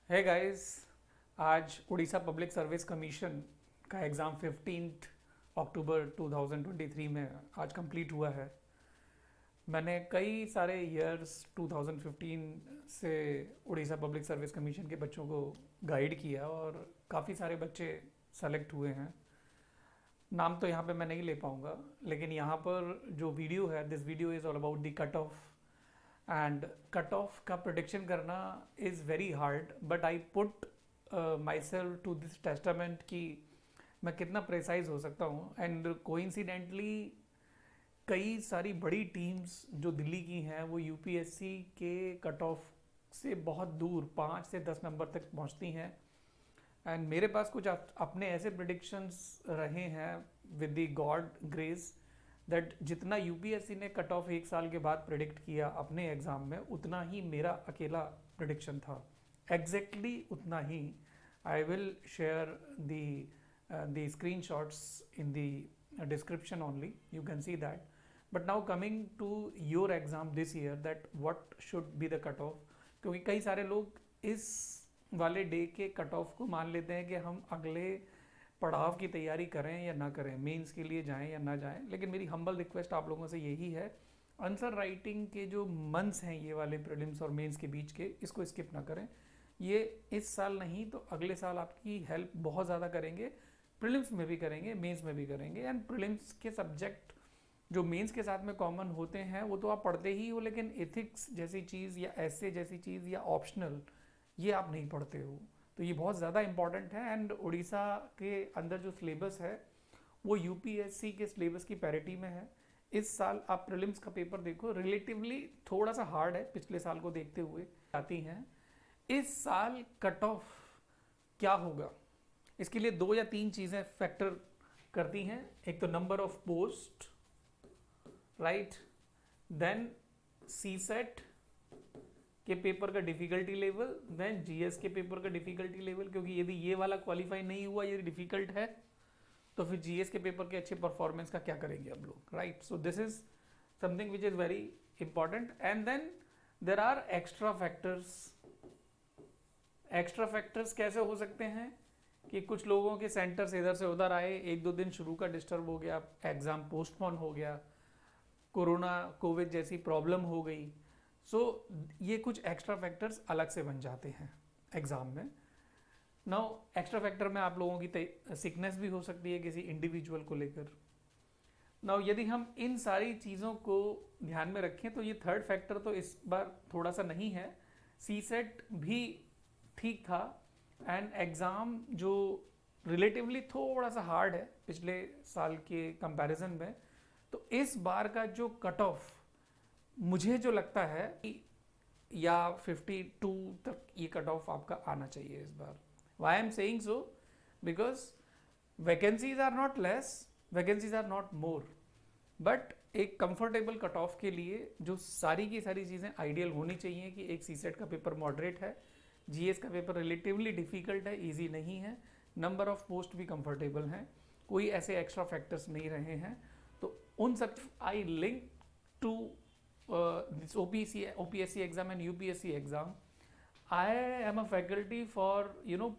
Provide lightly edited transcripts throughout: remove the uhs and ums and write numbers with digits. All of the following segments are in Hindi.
है गाइस। आज उड़ीसा पब्लिक सर्विस कमीशन का एग्ज़ाम 15 अक्टूबर 2023 में आज कंप्लीट हुआ है। मैंने कई सारे ईयर्स 2015 से उड़ीसा पब्लिक सर्विस कमीशन के बच्चों को गाइड किया और काफ़ी सारे बच्चे सेलेक्ट हुए हैं। नाम तो यहाँ पे मैं नहीं ले पाऊँगा, लेकिन यहाँ पर जो वीडियो है, this video is all about the cut off. And cut off का प्रोडिक्शन करना is very hard, but I put myself to this testament कि मैं कितना प्रेसाइज हो सकता हूँ। एंड कोइंसिडेंटली कई सारी बड़ी टीम्स जो दिल्ली की हैं वो यूपीएससी के कट ऑफ से बहुत दूर 5 से 10 नंबर तक पहुँचती हैं। एंड मेरे पास कुछ अपने ऐसे प्रिडिक्शंस रहे हैं with the God grace that जितना यूपीएससी ने कट ऑफ एक साल के बाद प्रिडिक्ट किया अपने एग्ज़ाम में, उतना ही मेरा अकेला प्रिडिक्शन था, एग्जैक्टली उतना ही। I will share the screenshots in the description only, you can see that. But now coming to your exam this year, that what should be the cut off, क्योंकि कई सारे लोग इस वाले डे के कट ऑफ को मान लेते हैं कि हम अगले पड़ाव की तैयारी करें या ना करें, मेंस के लिए जाएं या ना जाएं। लेकिन मेरी हम्बल रिक्वेस्ट आप लोगों से यही है, आंसर राइटिंग के जो मंथ्स हैं ये वाले प्रीलिम्स और मेंस के बीच के, इसको स्किप ना करें। ये इस साल नहीं तो अगले साल आपकी हेल्प बहुत ज़्यादा करेंगे। प्रीलिम्स में भी करेंगे, मेंस में भी करेंगे। एंड प्रीलिम्स के सब्जेक्ट जो मेंस के साथ में कॉमन होते हैं वो तो आप पढ़ते ही हो, लेकिन एथिक्स जैसी चीज़ या ऐसे जैसी चीज़ या ऑप्शनल, ये आप नहीं पढ़ते हो। तो ये बहुत ज़्यादा इंपॉर्टेंट है। एंड उड़ीसा के अंदर जो सिलेबस है वो यूपीएससी के सिलेबस की पैरिटी में है। इस साल आप प्रीलिम्स का पेपर देखो, रिलेटिवली थोड़ा सा हार्ड है पिछले साल को देखते हुए आती हैं। इस साल कट ऑफ क्या होगा, इसके लिए 2 या 3 चीज़ें फैक्टर करती हैं। एक तो number of post, right, then CSAT के पेपर का डिफिकल्टी लेवल, देन जीएस के पेपर का डिफिकल्टी लेवल, क्योंकि यदि ये वाला क्वालिफाई नहीं हुआ, ये डिफिकल्ट है, तो फिर जीएस के पेपर के अच्छे परफॉर्मेंस का क्या करेंगे हम लोग, right. So this is something which is very important. And then there are extra factors. Extra factors कैसे हो सकते हैं कि कुछ लोगों के सेंटर्स इधर से उधर आए, 1-2 दिन शुरू का डिस्टर्ब हो गया, एग्ज़ाम पोस्टपोन हो गया, कोरोना कोविड जैसी प्रॉब्लम हो गई। सो ये कुछ एक्स्ट्रा फैक्टर्स अलग से बन जाते हैं एग्ज़ाम में। नाउ एक्स्ट्रा फैक्टर में आप लोगों की सिकनेस भी हो सकती है किसी इंडिविजुअल को लेकर। नाउ यदि हम इन सारी चीज़ों को ध्यान में रखें तो ये थर्ड फैक्टर तो इस बार थोड़ा सा नहीं है। सी सेट भी ठीक था, एंड एग्ज़ाम जो रिलेटिवली थोड़ा सा हार्ड है पिछले साल के कंपैरिजन में, तो इस बार का जो कट ऑफ मुझे जो लगता है या 52 तक ये कट ऑफ आपका आना चाहिए इस बार। Why I am saying so, because vacancies are not less, vacancies are not more, but एक कंफर्टेबल कट ऑफ के लिए जो सारी की सारी चीज़ें आइडियल होनी चाहिए कि एक सी सेट का पेपर मॉडरेट है, जीएस का पेपर रिलेटिवली डिफिकल्ट है, ईजी नहीं है, नंबर ऑफ पोस्ट भी कंफर्टेबल हैं, कोई ऐसे एक्स्ट्रा फैक्टर्स नहीं रहे हैं। तो उन सब I link to this OPSC exam and UPSC exam. I am a faculty for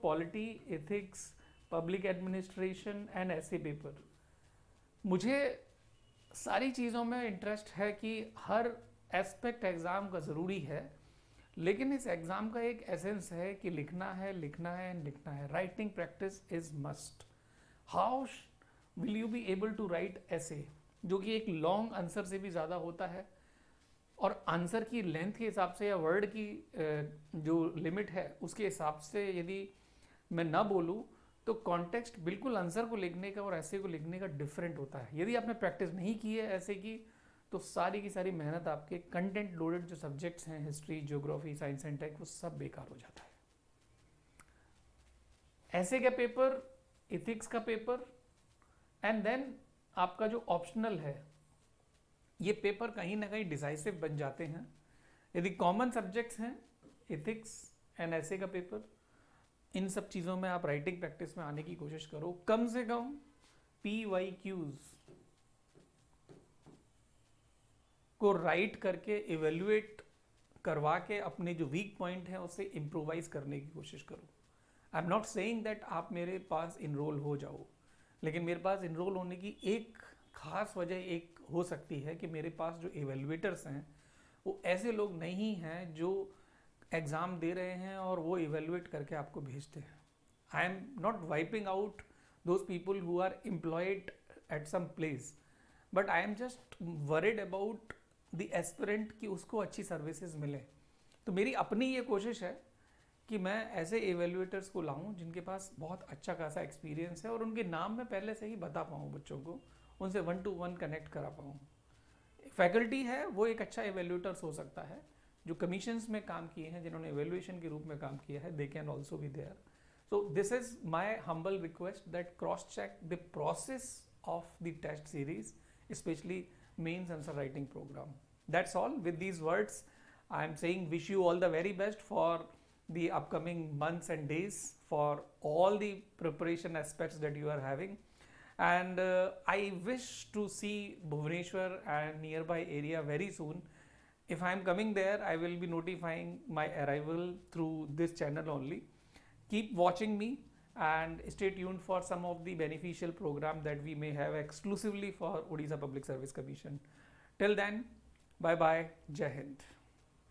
polity, ethics, public administration and essay paper. मुझे सारी चीज़ों में इंटरेस्ट है कि हर एस्पेक्ट एग्ज़ाम का ज़रूरी है, लेकिन इस एग्ज़ाम का एक एसेंस है कि लिखना है, लिखना है एंड लिखना है। Writing practice is must. How will you be able to write ऐसे, जो कि एक लॉन्ग आंसर से भी ज़्यादा होता है, और आंसर की लेंथ के हिसाब से या वर्ड की जो लिमिट है उसके हिसाब से यदि मैं ना बोलूँ तो कॉन्टेक्स्ट बिल्कुल आंसर को लिखने का और ऐसे को लिखने का डिफरेंट होता है। यदि आपने प्रैक्टिस नहीं की है ऐसे की, तो सारी की सारी मेहनत आपके कंटेंट लोडेड जो सब्जेक्ट्स हैं, history, geography, science and tech, वो सब बेकार हो जाता है। ऐसे का पेपर, इथिक्स का पेपर, एंड देन आपका जो ऑप्शनल है, ये पेपर कहीं ना कहीं डिसाइसिव बन जाते हैं। यदि कॉमन सब्जेक्ट्स हैं, इथिक्स एंड ऐसे का पेपर, इन सब चीज़ों में आप राइटिंग प्रैक्टिस में आने की कोशिश करो। कम से कम PYQs को राइट करके इवेल्युएट करवा के अपने जो वीक पॉइंट है उससे इम्प्रोवाइज करने की कोशिश करूँ। आई एम नॉट सेइंग दैट आप मेरे पास इनरोल हो जाओ, लेकिन मेरे पास इनरोल होने की एक खास वजह एक हो सकती है कि मेरे पास जो एवेलुएटर्स हैं वो ऐसे लोग नहीं हैं जो एग्ज़ाम दे रहे हैं और वो इवेलुएट करके आपको भेजते हैं। I am not wiping out those people who are employed at some place, but I am just worried about the aspirant कि उसको अच्छी सर्विसेज मिले। तो मेरी अपनी ये कोशिश है कि मैं ऐसे एवेल्युएटर्स को लाऊं जिनके पास बहुत अच्छा खासा एक्सपीरियंस है और उनके नाम मैं पहले से ही बता पाऊँ बच्चों को, उनसे 1-to-1 कनेक्ट करा पाऊँ। फैकल्टी है वो एक अच्छा एवेल्युएटर्स हो सकता है, जो कमीशंस में काम किए हैं, जिन्होंने एवेल्युएशन के रूप में काम किया है, they can also be there. So this is my humble request that cross-check the process of the test series, especially mains answer writing program. That's all. With these words, I am saying wish you all the very best for the upcoming months and days, for all the preparation aspects that you are having. And I wish to see Bhubaneswar and nearby area very soon. If I am coming there, I will be notifying my arrival through this channel only. Keep watching me and stay tuned for some of the beneficial program that we may have exclusively for Odisha Public Service Commission. Till then, bye bye, Jai Hind.